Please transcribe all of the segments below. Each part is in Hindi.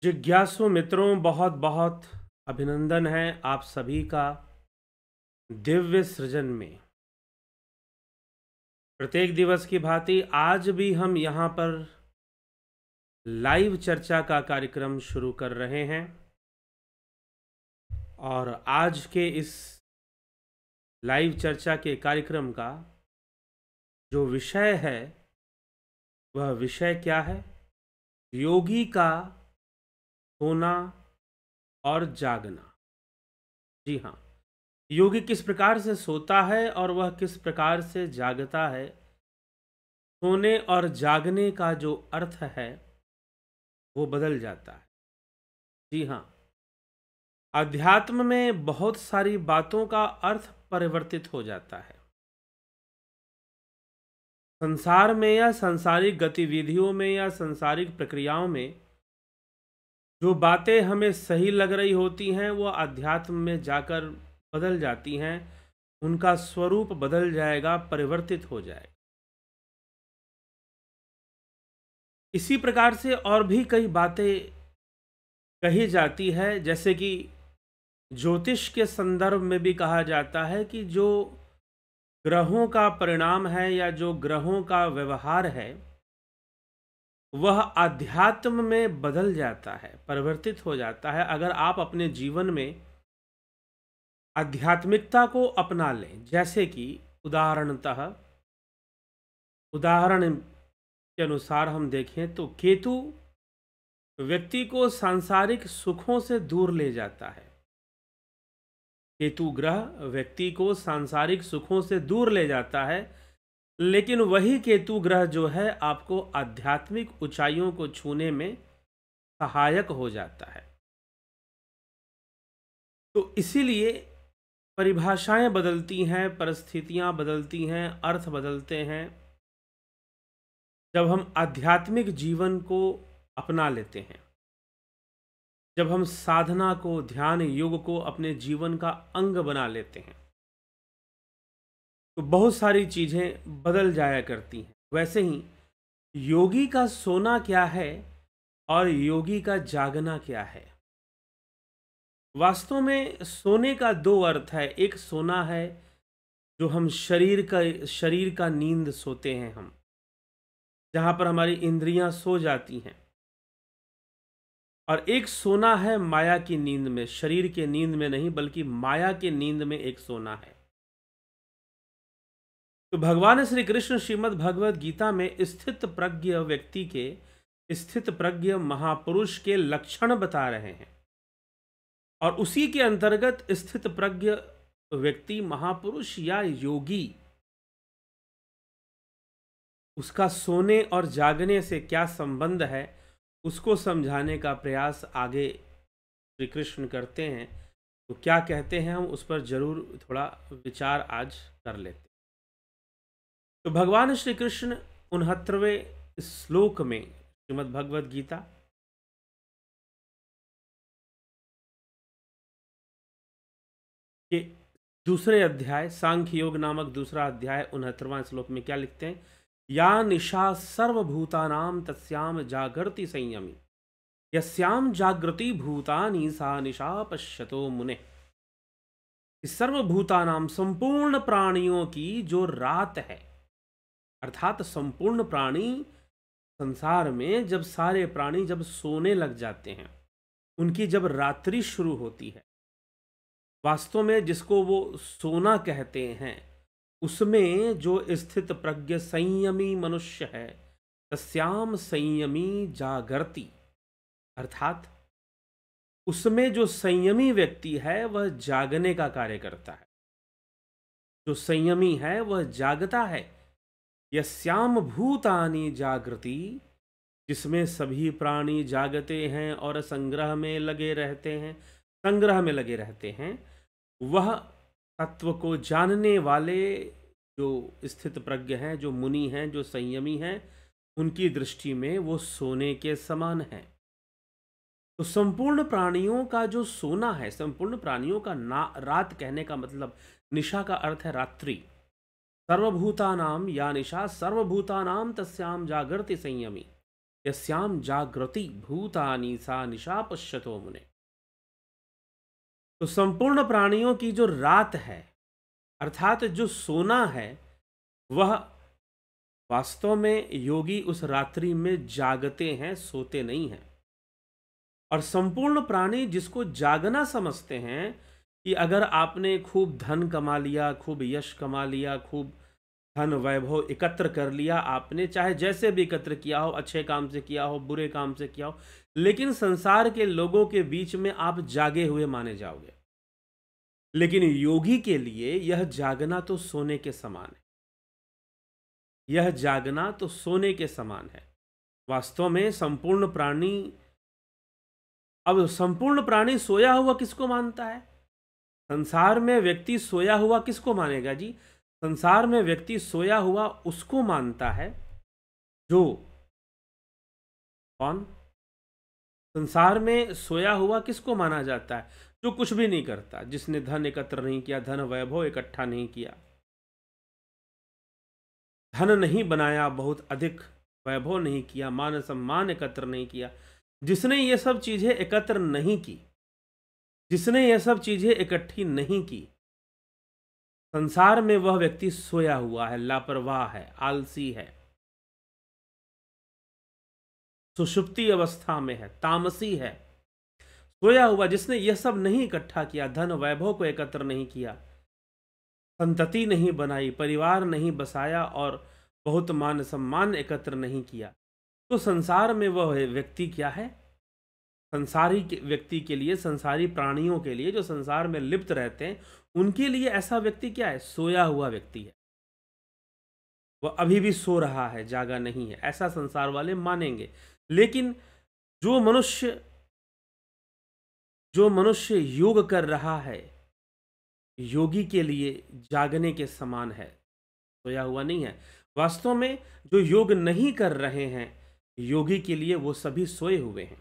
जिज्ञासु मित्रों, बहुत बहुत अभिनंदन है आप सभी का दिव्य सृजन में। प्रत्येक दिवस की भांति आज भी हम यहाँ पर लाइव चर्चा का कार्यक्रम शुरू कर रहे हैं और आज के इस लाइव चर्चा के कार्यक्रम का जो विषय है वह विषय क्या है? योगी का सोना और जागना। जी हाँ, योगी किस प्रकार से सोता है और वह किस प्रकार से जागता है। सोने और जागने का जो अर्थ है वो बदल जाता है। जी हाँ, अध्यात्म में बहुत सारी बातों का अर्थ परिवर्तित हो जाता है। संसार में या सांसारिक गतिविधियों में या सांसारिक प्रक्रियाओं में जो बातें हमें सही लग रही होती हैं वो अध्यात्म में जाकर बदल जाती हैं। उनका स्वरूप बदल जाएगा, परिवर्तित हो जाएगा। इसी प्रकार से और भी कई बातें कही जाती है, जैसे कि ज्योतिष के संदर्भ में भी कहा जाता है कि जो ग्रहों का परिणाम है या जो ग्रहों का व्यवहार है वह आध्यात्म में बदल जाता है, परिवर्तित हो जाता है। अगर आप अपने जीवन में आध्यात्मिकता को अपना लें, जैसे कि उदाहरण के अनुसार हम देखें तो केतु व्यक्ति को सांसारिक सुखों से दूर ले जाता है। केतु ग्रह व्यक्ति को सांसारिक सुखों से दूर ले जाता है, लेकिन वही केतु ग्रह जो है आपको आध्यात्मिक ऊंचाइयों को छूने में सहायक हो जाता है। तो इसीलिए परिभाषाएं बदलती हैं, परिस्थितियां बदलती हैं, अर्थ बदलते हैं जब हम आध्यात्मिक जीवन को अपना लेते हैं, जब हम साधना को, ध्यान योग को अपने जीवन का अंग बना लेते हैं तो बहुत सारी चीजें बदल जाया करती हैं। वैसे ही योगी का सोना क्या है और योगी का जागना क्या है? वास्तव में सोने का दो अर्थ है। एक सोना है जो हम शरीर का नींद सोते हैं हम, जहां पर हमारी इंद्रियां सो जाती हैं, और एक सोना है माया की नींद में, शरीर के नींद में नहीं बल्कि माया के नींद में एक सोना है। तो भगवान श्री कृष्ण श्रीमद् भगवद गीता में स्थित प्रज्ञ व्यक्ति के, स्थित प्रज्ञ महापुरुष के लक्षण बता रहे हैं और उसी के अंतर्गत स्थित प्रज्ञ व्यक्ति, महापुरुष या योगी, उसका सोने और जागने से क्या संबंध है उसको समझाने का प्रयास आगे श्री कृष्ण करते हैं। तो क्या कहते हैं हम उस पर जरूर थोड़ा विचार आज कर लेते हैं। तो भगवान श्री कृष्ण 69वें श्लोक में श्रीमद् भगवद गीता के दूसरे अध्याय, सांख्य योग नामक दूसरा अध्याय 69वां श्लोक में क्या लिखते हैं? या निशा सर्वभूतानां तस्याम जागर्ति संयमी, यस्याम जागृति भूतानि सा निशा पश्यतो मुने। सर्वभूतानां, संपूर्ण प्राणियों की जो रात है, अर्थात संपूर्ण प्राणी संसार में जब सारे प्राणी जब सोने लग जाते हैं, उनकी जब रात्रि शुरू होती है, वास्तव में जिसको वो सोना कहते हैं, उसमें जो स्थित प्रज्ञ संयमी मनुष्य है, तस्याम संयमी जागर्ति, अर्थात उसमें जो संयमी व्यक्ति है वह जागने का कार्य करता है। जो संयमी है वह जागता है। यस्याम भूतानि जागृति, जिसमें सभी प्राणी जागते हैं और संग्रह में लगे रहते हैं, वह तत्व को जानने वाले जो स्थित प्रज्ञ हैं, जो मुनि हैं, जो संयमी हैं, उनकी दृष्टि में वो सोने के समान है। तो संपूर्ण प्राणियों का जो सोना है, संपूर्ण प्राणियों का रात कहने का मतलब, निशा का अर्थ है रात्रि। सर्वभूतानाम या निशा सर्वभूतानाम तस्याम जागृति संयमी, यस्याम जागृति भूतानि सा निशा पश्यतो मुने। तो संपूर्ण प्राणियों की जो रात है, अर्थात जो सोना है, वह वास्तव में योगी उस रात्रि में जागते हैं, सोते नहीं हैं। और संपूर्ण प्राणी जिसको जागना समझते हैं कि अगर आपने खूब धन कमा लिया, खूब यश कमा लिया, खूब धन वैभव एकत्र कर लिया, आपने चाहे जैसे भी एकत्र किया हो, अच्छे काम से किया हो, बुरे काम से किया हो, लेकिन संसार के लोगों के बीच में आप जागे हुए माने जाओगे। लेकिन योगी के लिए यह जागना तो सोने के समान है। यह जागना तो सोने के समान है। वास्तव में संपूर्ण प्राणी, अब संपूर्ण प्राणी सोया हुआ किसको मानता है? संसार में व्यक्ति सोया हुआ किसको मानेगा जी? संसार में व्यक्ति सोया हुआ उसको मानता है जो, कौन? संसार में सोया हुआ किसको माना जाता है? जो कुछ भी नहीं करता, जिसने धन एकत्र नहीं किया, धन वैभव इकट्ठा नहीं किया, धन नहीं बनाया, बहुत अधिक वैभव नहीं किया, मान सम्मान एकत्र नहीं किया, जिसने ये सब चीजें एकत्र नहीं की, जिसने ये सब चीजें इकट्ठी नहीं की, संसार में वह व्यक्ति सोया हुआ है, लापरवाह है, आलसी है, सुषुप्ति अवस्था में है, तामसी है। सोया हुआ जिसने यह सब नहीं इकट्ठा किया, धन वैभव को एकत्र नहीं किया, संतति नहीं बनाई, परिवार नहीं बसाया और बहुत मान सम्मान एकत्र नहीं किया, तो संसार में वह व्यक्ति क्या है? संसारी व्यक्ति के लिए, संसारी प्राणियों के लिए, जो संसार में लिप्त रहते हैं, उनके लिए ऐसा व्यक्ति क्या है? सोया हुआ व्यक्ति है। वह अभी भी सो रहा है, जागा नहीं है, ऐसा संसार वाले मानेंगे। लेकिन जो मनुष्य योग कर रहा है, योगी के लिए जागने के समान है, सोया हुआ नहीं है। वास्तव में जो योग नहीं कर रहे हैं, योगी के लिए वो सभी सोए हुए हैं।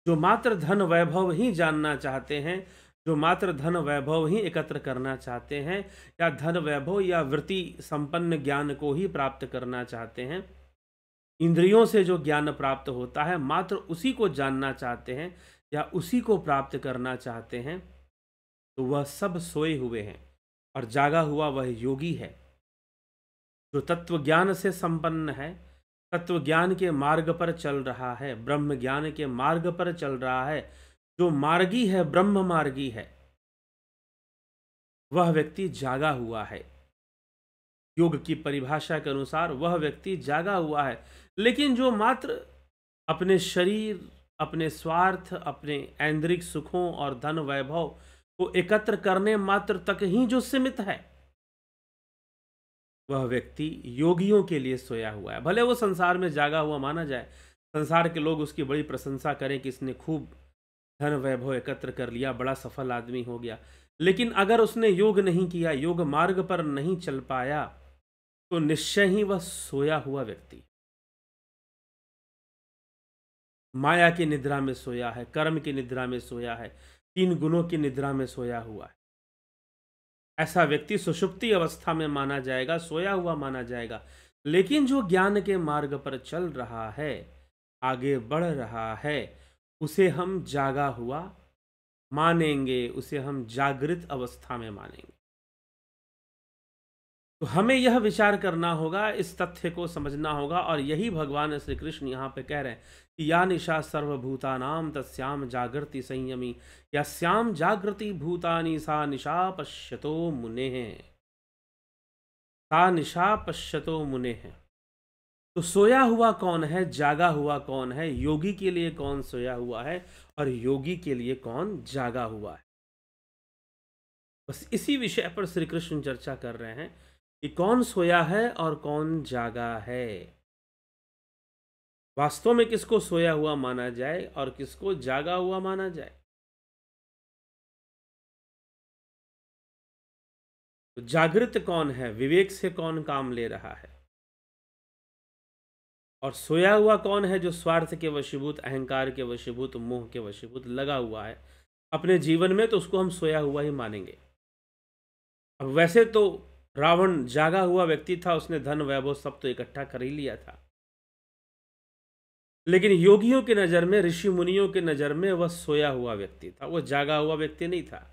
जो मात्र धन वैभव ही जानना चाहते हैं, जो मात्र धन वैभव ही एकत्र करना चाहते हैं, या धन वैभव या वृत्ति संपन्न ज्ञान को ही प्राप्त करना चाहते हैं, इंद्रियों से जो ज्ञान प्राप्त होता है मात्र उसी को जानना चाहते हैं या उसी को प्राप्त करना चाहते हैं, तो वह सब सोए हुए हैं। और जागा हुआ वह योगी है जो तत्व ज्ञान से संपन्न है, तत्व ज्ञान के मार्ग पर चल रहा है, ब्रह्म ज्ञान के मार्ग पर चल रहा है, जो मार्गी है, ब्रह्म मार्गी है, वह व्यक्ति जागा हुआ है। योग की परिभाषा के अनुसार वह व्यक्ति जागा हुआ है। लेकिन जो मात्र अपने शरीर, अपने स्वार्थ, अपने ऐन्द्रिक सुखों और धन वैभव को एकत्र करने मात्र तक ही जो सीमित है, वह व्यक्ति योगियों के लिए सोया हुआ है। भले वो संसार में जागा हुआ माना जाए, संसार के लोग उसकी बड़ी प्रशंसा करें कि इसने खूब धन वैभव एकत्र कर लिया, बड़ा सफल आदमी हो गया, लेकिन अगर उसने योग नहीं किया, योग मार्ग पर नहीं चल पाया, तो निश्चय ही वह सोया हुआ व्यक्ति, माया की निद्रा में सोया है, कर्म की निद्रा में सोया है, तीन गुणों की निद्रा में सोया हुआ है। ऐसा व्यक्ति सुषुप्ति अवस्था में माना जाएगा, सोया हुआ माना जाएगा। लेकिन जो ज्ञान के मार्ग पर चल रहा है, आगे बढ़ रहा है, उसे हम जागा हुआ मानेंगे, उसे हम जागृत अवस्था में मानेंगे। तो हमें यह विचार करना होगा, इस तथ्य को समझना होगा, और यही भगवान श्री कृष्ण यहाँ पे कह रहे हैं कि या निशा सर्वभूतानाम तस्याम जागृति संयमी, यस्याम जागृति भूतानि सा निशा पश्यतो मुनेः, सा निशा पश्यतो मुनेः। तो सोया हुआ कौन है, जागा हुआ कौन है, योगी के लिए कौन सोया हुआ है और योगी के लिए कौन जागा हुआ है? बस इसी विषय पर श्री कृष्ण चर्चा कर रहे हैं कि कौन सोया है और कौन जागा है। वास्तव में किसको सोया हुआ माना जाए और किसको जागा हुआ माना जाए? तो जागृत कौन है, विवेक से कौन काम ले रहा है, और सोया हुआ कौन है, जो स्वार्थ के वशीभूत, अहंकार के वशीभूत, मोह के वशीभूत लगा हुआ है अपने जीवन में, तो उसको हम सोया हुआ ही मानेंगे। अब वैसे तो रावण जागा हुआ व्यक्ति था, उसने धन वैभव सब तो इकट्ठा कर ही लिया था, लेकिन योगियों की नज़र में, ऋषि मुनियों की नज़र में वह सोया हुआ व्यक्ति था, वह जागा हुआ व्यक्ति नहीं था।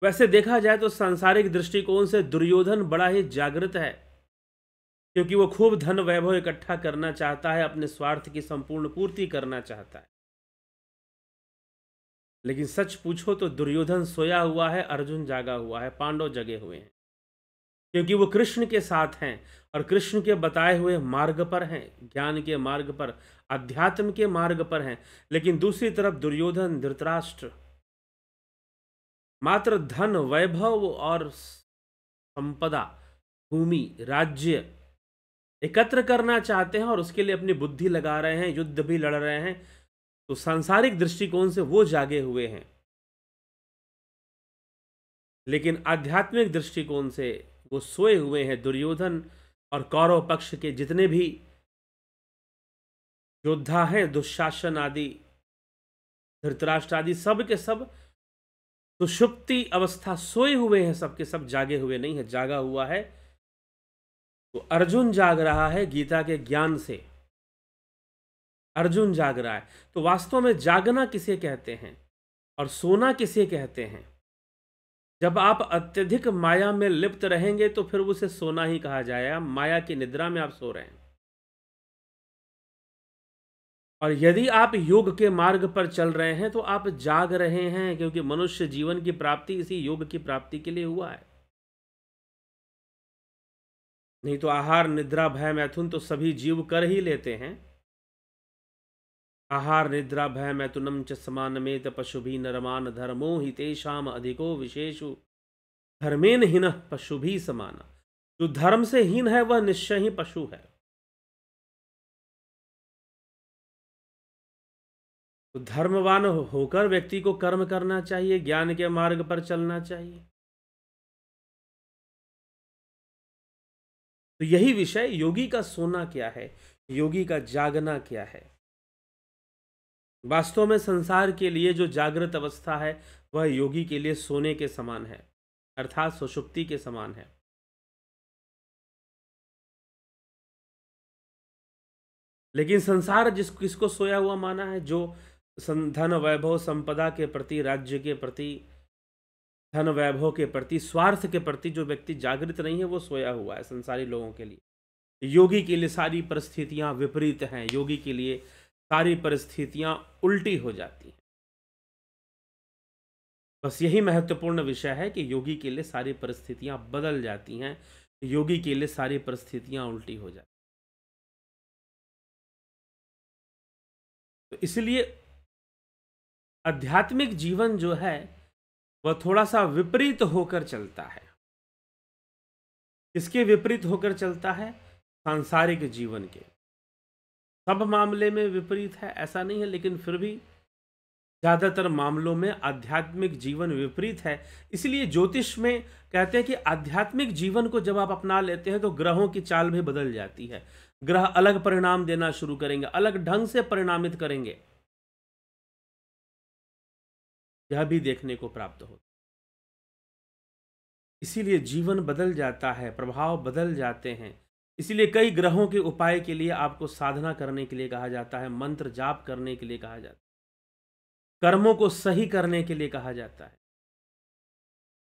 वैसे देखा जाए तो सांसारिक दृष्टिकोण से दुर्योधन बड़ा ही जागृत है, क्योंकि वो खूब धन वैभव इकट्ठा करना चाहता है, अपने स्वार्थ की संपूर्ण पूर्ति करना चाहता है। लेकिन सच पूछो तो दुर्योधन सोया हुआ है, अर्जुन जागा हुआ है, पांडव जगे हुए हैं, क्योंकि वो कृष्ण के साथ हैं और कृष्ण के बताए हुए मार्ग पर हैं, ज्ञान के मार्ग पर, अध्यात्म के मार्ग पर हैं। लेकिन दूसरी तरफ दुर्योधन, धृतराष्ट्र मात्र धन वैभव और संपदा, भूमि, राज्य एकत्र करना चाहते हैं और उसके लिए अपनी बुद्धि लगा रहे हैं, युद्ध भी लड़ रहे हैं। तो सांसारिक दृष्टिकोण से वो जागे हुए हैं, लेकिन आध्यात्मिक दृष्टिकोण से वो सोए हुए हैं। दुर्योधन और कौरव पक्ष के जितने भी योद्धा हैं, दुशासन आदि, धृतराष्ट्र आदि, सब के सब सुषुप्ति अवस्था सोए हुए हैं, सबके सब जागे हुए नहीं है, जागा हुआ है। तो अर्जुन जाग रहा है गीता के ज्ञान से, अर्जुन जाग रहा है। तो वास्तव में जागना किसे कहते हैं और सोना किसे कहते हैं? जब आप अत्यधिक माया में लिप्त रहेंगे तो फिर उसे सोना ही कहा जाएगा, माया की निद्रा में आप सो रहे हैं। और यदि आप योग के मार्ग पर चल रहे हैं तो आप जाग रहे हैं, क्योंकि मनुष्य जीवन की प्राप्ति इसी योग की प्राप्ति के लिए हुआ है। नहीं तो आहार निद्रा भय मैथुन तो सभी जीव कर ही लेते हैं। आहार निद्रा भय मैथुनम च समानमेत पशुभि नरमान धर्मो हि तेषाम अधिको विशेषु धर्मेन हीन पशुभि समाना। जो धर्म से हीन है वह निश्चय ही पशु है। तो धर्मवान होकर व्यक्ति को कर्म करना चाहिए, ज्ञान के मार्ग पर चलना चाहिए। तो यही विषय, योगी का सोना क्या है, योगी का जागना क्या है। वास्तव में संसार के लिए जो जागृत अवस्था है वह योगी के लिए सोने के समान है, अर्थात सुषुप्ति के समान है। लेकिन संसार किसको सोया हुआ माना है? जो धन वैभव संपदा के प्रति, राज्य के प्रति, धन वैभव के प्रति, स्वार्थ के प्रति जो व्यक्ति जागृत नहीं है वो सोया हुआ है संसारी लोगों के लिए। योगी के लिए सारी परिस्थितियां विपरीत हैं, योगी के लिए सारी परिस्थितियां उल्टी हो जाती हैं। बस यही महत्वपूर्ण विषय है कि योगी के लिए सारी परिस्थितियां बदल जाती हैं, योगी के लिए सारी परिस्थितियां उल्टी हो जाती हैं। तो इसलिए आध्यात्मिक जीवन जो है वह थोड़ा सा विपरीत होकर चलता है। किसके विपरीत होकर चलता है? सांसारिक जीवन के। सब मामले में विपरीत है ऐसा नहीं है, लेकिन फिर भी ज़्यादातर मामलों में आध्यात्मिक जीवन विपरीत है। इसलिए ज्योतिष में कहते हैं कि आध्यात्मिक जीवन को जब आप अपना लेते हैं तो ग्रहों की चाल भी बदल जाती है, ग्रह अलग परिणाम देना शुरू करेंगे, अलग ढंग से परिणामित करेंगे। यह भी देखने को प्राप्त हो। इसीलिए जीवन बदल जाता है, प्रभाव बदल जाते हैं। इसीलिए कई ग्रहों के उपाय के लिए आपको साधना करने के लिए कहा जाता है, मंत्र जाप करने के लिए कहा जाता है, कर्मों को सही करने के लिए कहा जाता है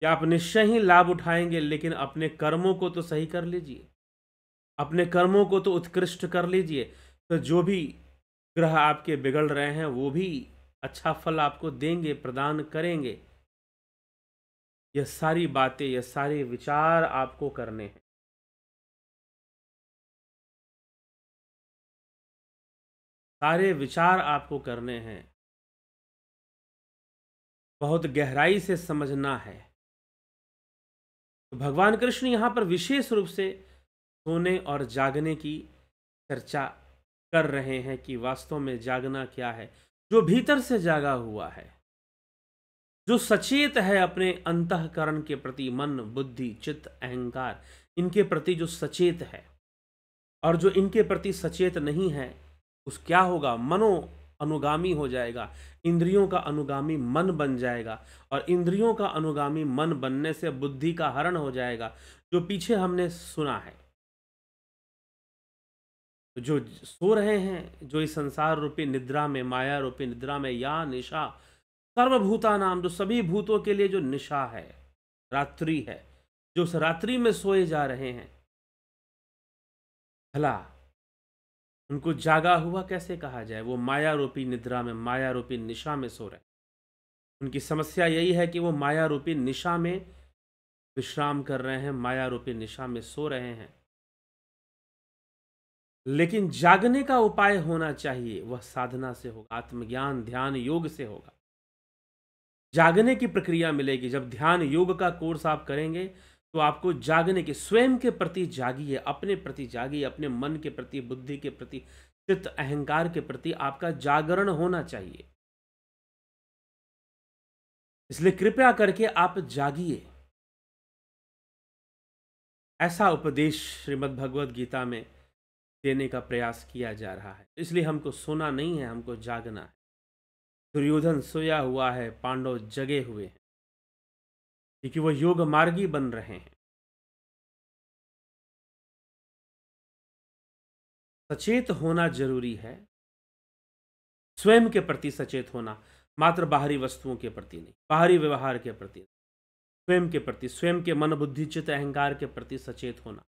कि आप निश्चय ही लाभ उठाएंगे, लेकिन अपने कर्मों को तो सही कर लीजिए, अपने कर्मों को तो उत्कृष्ट कर लीजिए। तो जो भी ग्रह आपके बिगड़ रहे हैं वो भी अच्छा फल आपको देंगे, प्रदान करेंगे। यह सारी बातें, यह सारे विचार आपको करने हैं। सारे विचार आपको करने हैं, बहुत गहराई से समझना है। तो भगवान कृष्ण यहाँ पर विशेष रूप से सोने और जागने की चर्चा कर रहे हैं कि वास्तव में जागना क्या है। जो भीतर से जागा हुआ है, जो सचेत है अपने अंतःकरण के प्रति, मन, बुद्धि, चित्त, अहंकार, इनके प्रति जो सचेत है, और जो इनके प्रति सचेत नहीं है उस क्या होगा? मनो अनुगामी हो जाएगा, इंद्रियों का अनुगामी मन बन जाएगा, और इंद्रियों का अनुगामी मन बनने से बुद्धि का हरण हो जाएगा, जो पीछे हमने सुना है। तो जो सो रहे हैं, जो इस संसार रूपी निद्रा में, माया रूपी निद्रा में, या निशा सर्वभूता नाम, जो सभी भूतों के लिए जो निशा है, रात्रि है, जो उस रात्रि में सोए जा रहे हैं, भला उनको जागा हुआ कैसे कहा जाए? वो माया रूपी निद्रा में, माया रूपी निशा में सो रहे हैं। उनकी समस्या यही है कि वो माया रूपी निशा में विश्राम कर रहे हैं, माया रूपी निशा में सो रहे हैं। लेकिन जागने का उपाय होना चाहिए, वह साधना से होगा, आत्मज्ञान ध्यान योग से होगा। जागने की प्रक्रिया मिलेगी। जब ध्यान योग का कोर्स आप करेंगे तो आपको जागने के, स्वयं के प्रति जागिए, अपने प्रति जागिए, अपने मन के प्रति, बुद्धि के प्रति, चित्त अहंकार के प्रति आपका जागरण होना चाहिए। इसलिए कृपया करके आप जागिए। ऐसा उपदेश श्रीमद् भगवद गीता में देने का प्रयास किया जा रहा है। इसलिए हमको सोना नहीं है, हमको जागना है। दुर्योधन सोया हुआ है, पांडव जगे हुए हैं, क्योंकि वो योग मार्गी बन रहे हैं। सचेत होना जरूरी है, स्वयं के प्रति सचेत होना, मात्र बाहरी वस्तुओं के प्रति नहीं, बाहरी व्यवहार के प्रति, स्वयं के प्रति, स्वयं के मन बुद्धि चित्त अहंकार के प्रति सचेत होना,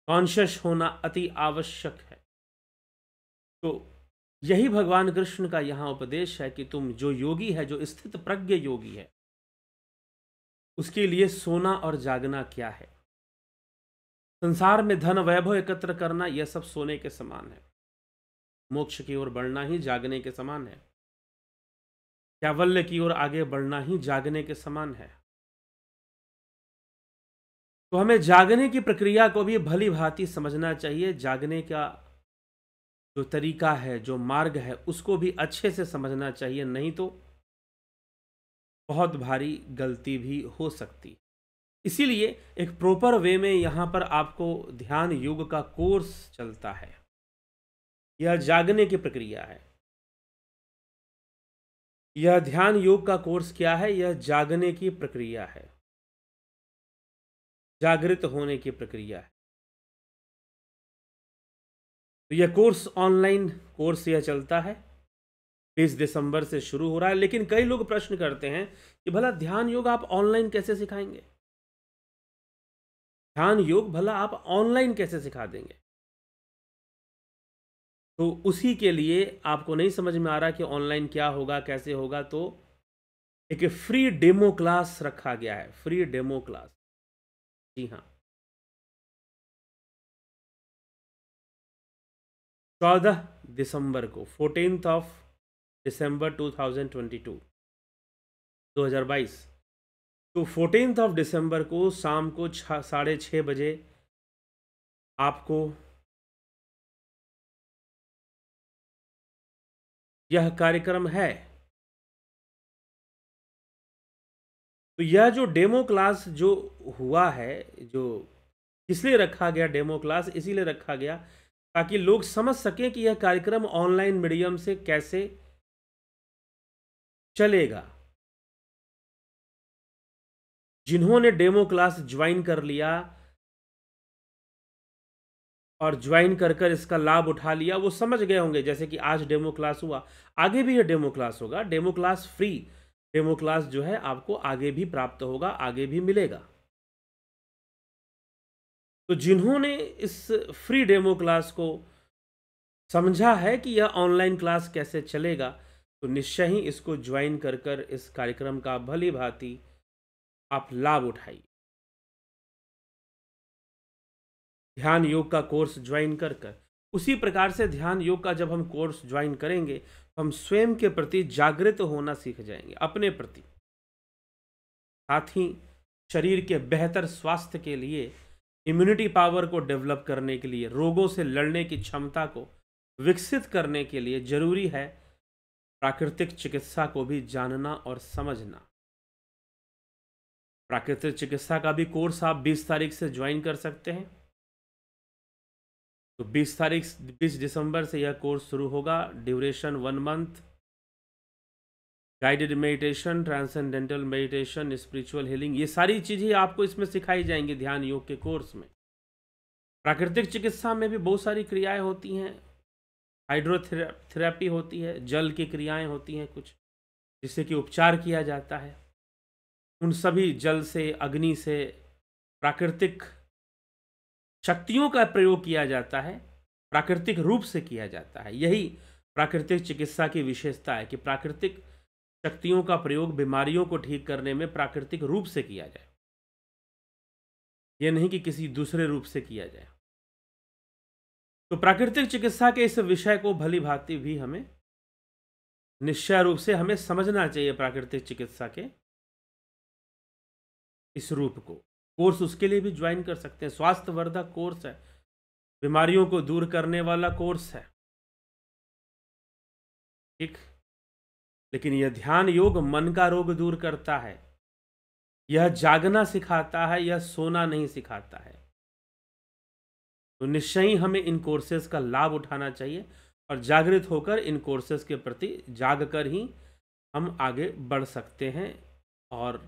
कॉन्शियस होना अति आवश्यक है। तो यही भगवान कृष्ण का यहाँ उपदेश है कि तुम जो योगी है, जो स्थित प्रज्ञ योगी है, उसके लिए सोना और जागना क्या है? संसार में धन वैभव एकत्र करना, यह सब सोने के समान है। मोक्ष की ओर बढ़ना ही जागने के समान है। कैवल्य की ओर आगे बढ़ना ही जागने के समान है। तो हमें जागने की प्रक्रिया को भी भली भांति समझना चाहिए। जागने का जो तरीका है, जो मार्ग है, उसको भी अच्छे से समझना चाहिए, नहीं तो बहुत भारी गलती भी हो सकती। इसीलिए एक प्रॉपर वे में यहाँ पर आपको ध्यान योग का कोर्स चलता है। यह जागने की प्रक्रिया है। यह ध्यान योग का कोर्स क्या है? यह जागने की प्रक्रिया है, जागृत होने की प्रक्रिया है। तो यह कोर्स ऑनलाइन कोर्स यह चलता है, 20 दिसंबर से शुरू हो रहा है। लेकिन कई लोग प्रश्न करते हैं कि भला ध्यान योग आप ऑनलाइन कैसे सिखाएंगे? ध्यान योग भला आप ऑनलाइन कैसे सिखा देंगे? तो उसी के लिए आपको नहीं समझ में आ रहा कि ऑनलाइन क्या होगा, कैसे होगा, तो एक फ्री डेमो क्लास रखा गया है, फ्री डेमो क्लास। जी हाँ, 14 दिसंबर को, 14th ऑफ दिसंबर 2022, 2022, तो 14th ऑफ दिसंबर को शाम को 6:30 बजे आपको यह कार्यक्रम है। तो यह जो डेमो क्लास जो हुआ है, जो इसलिए रखा गया डेमो क्लास, इसीलिए रखा गया ताकि लोग समझ सकें कि यह कार्यक्रम ऑनलाइन मीडियम से कैसे चलेगा। जिन्होंने डेमो क्लास ज्वाइन कर लिया और ज्वाइन कर कर इसका लाभ उठा लिया, वो समझ गए होंगे। जैसे कि आज डेमो क्लास हुआ, आगे भी यह डेमो क्लास होगा। Demo class free, demo class जो है आपको आगे भी प्राप्त होगा, आगे भी मिलेगा। तो जिन्होंने इस फ्री डेमो क्लास को समझा है कि यह ऑनलाइन क्लास कैसे चलेगा, तो निश्चय ही इसको ज्वाइन कर कर इस कार्यक्रम का भली भांति आप लाभ उठाइए। ध्यान योग का कोर्स ज्वाइन कर कर, उसी प्रकार से ध्यान योग का जब हम कोर्स ज्वाइन करेंगे तो हम स्वयं के प्रति जागृत होना सीख जाएंगे, अपने प्रति। साथ ही शरीर के बेहतर स्वास्थ्य के लिए, इम्यूनिटी पावर को डेवलप करने के लिए, रोगों से लड़ने की क्षमता को विकसित करने के लिए जरूरी है प्राकृतिक चिकित्सा को भी जानना और समझना। प्राकृतिक चिकित्सा का भी कोर्स आप 20 तारीख से ज्वाइन कर सकते हैं। तो 20 दिसंबर से यह कोर्स शुरू होगा। Duration 1 month, guided meditation, transcendental meditation, spiritual healing, ये सारी चीज़ें आपको इसमें सिखाई जाएंगी ध्यान योग के कोर्स में। प्राकृतिक चिकित्सा में भी बहुत सारी क्रियाएं होती हैं, हाइड्रोथेरेपी होती है, जल की क्रियाएं होती हैं कुछ, जिससे कि उपचार किया जाता है। उन सभी जल से, अग्नि से, प्राकृतिक शक्तियों का प्रयोग किया जाता है, प्राकृतिक रूप से किया जाता है। यही प्राकृतिक चिकित्सा की विशेषता है कि प्राकृतिक शक्तियों का प्रयोग बीमारियों को ठीक करने में प्राकृतिक रूप से किया जाए, यह नहीं कि किसी दूसरे रूप से किया जाए। तो प्राकृतिक चिकित्सा के इस विषय को भली भांति भी हमें निश्चय रूप से हमें समझना चाहिए। प्राकृतिक चिकित्सा के इस रूप को, कोर्स उसके लिए भी ज्वाइन कर सकते हैं। स्वास्थ्यवर्धक कोर्स है, बीमारियों को दूर करने वाला कोर्स है, ठीक। लेकिन यह ध्यान योग मन का रोग दूर करता है, यह जागना सिखाता है, यह सोना नहीं सिखाता है। तो निश्चय ही हमें इन कोर्सेज का लाभ उठाना चाहिए और जागृत होकर इन कोर्सेज के प्रति जाग कर ही हम आगे बढ़ सकते हैं। और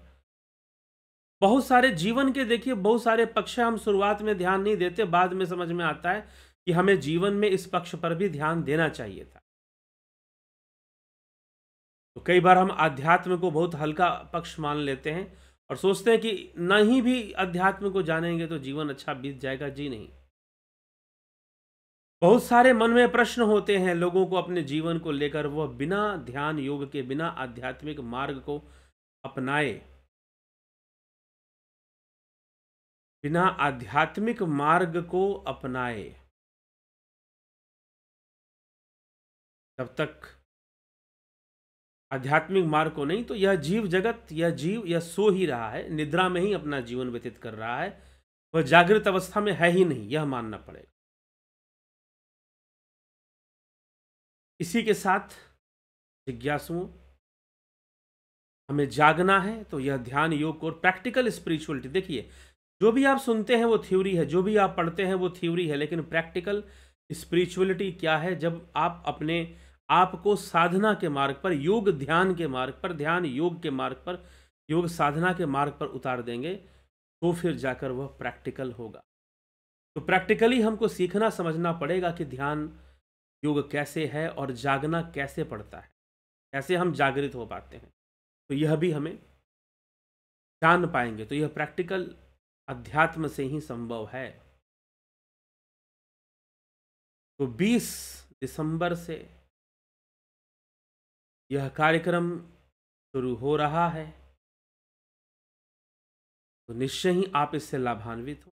बहुत सारे जीवन के देखिए बहुत सारे पक्ष हम शुरुआत में ध्यान नहीं देते, बाद में समझ में आता है कि हमें जीवन में इस पक्ष पर भी ध्यान देना चाहिए था। तो कई बार हम अध्यात्म को बहुत हल्का पक्ष मान लेते हैं और सोचते हैं कि नहीं भी अध्यात्म को जानेंगे तो जीवन अच्छा बीत जाएगा। जी नहीं, बहुत सारे मन में प्रश्न होते हैं लोगों को अपने जीवन को लेकर, वह बिना ध्यान योग के, बिना आध्यात्मिक मार्ग को अपनाए, बिना आध्यात्मिक मार्ग को अपनाए जब तक आध्यात्मिक मार्ग को नहीं, तो यह जीव जगत, यह जीव यह सो ही रहा है, निद्रा में ही अपना जीवन व्यतीत कर रहा है, वह जागृत अवस्था में है ही नहीं, यह मानना पड़ेगा। इसी के साथ जिज्ञासुओं, हमें जागना है तो यह ध्यान योग को, प्रैक्टिकल स्पिरिचुअलिटी, देखिए जो भी आप सुनते हैं वो थ्योरी है, जो भी आप पढ़ते हैं वो थ्योरी है, लेकिन प्रैक्टिकल स्पिरिचुअलिटी क्या है? जब आप अपने आप को साधना के मार्ग पर, योग ध्यान के मार्ग पर, ध्यान योग के मार्ग पर, योग साधना के मार्ग पर उतार देंगे, तो फिर जाकर वह प्रैक्टिकल होगा। तो प्रैक्टिकली हमको सीखना समझना पड़ेगा कि ध्यान योग कैसे है और जागना कैसे पड़ता है, कैसे हम जागृत हो पाते हैं, तो यह भी हमें जान पाएंगे। तो यह प्रैक्टिकल अध्यात्म से ही संभव है। तो 20 दिसंबर से यह कार्यक्रम शुरू हो रहा है, तो निश्चय ही आप इससे लाभान्वित हो,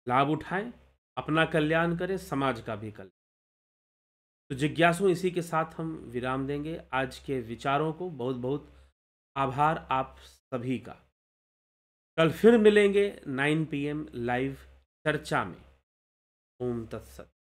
लाभ उठाएं, अपना कल्याण करें, समाज का भी कल्याण। तो जिज्ञासु, इसी के साथ हम विराम देंगे आज के विचारों को। बहुत बहुत आभार आप सभी का। कल फिर मिलेंगे 9 PM लाइव चर्चा में। ओम तत्सत।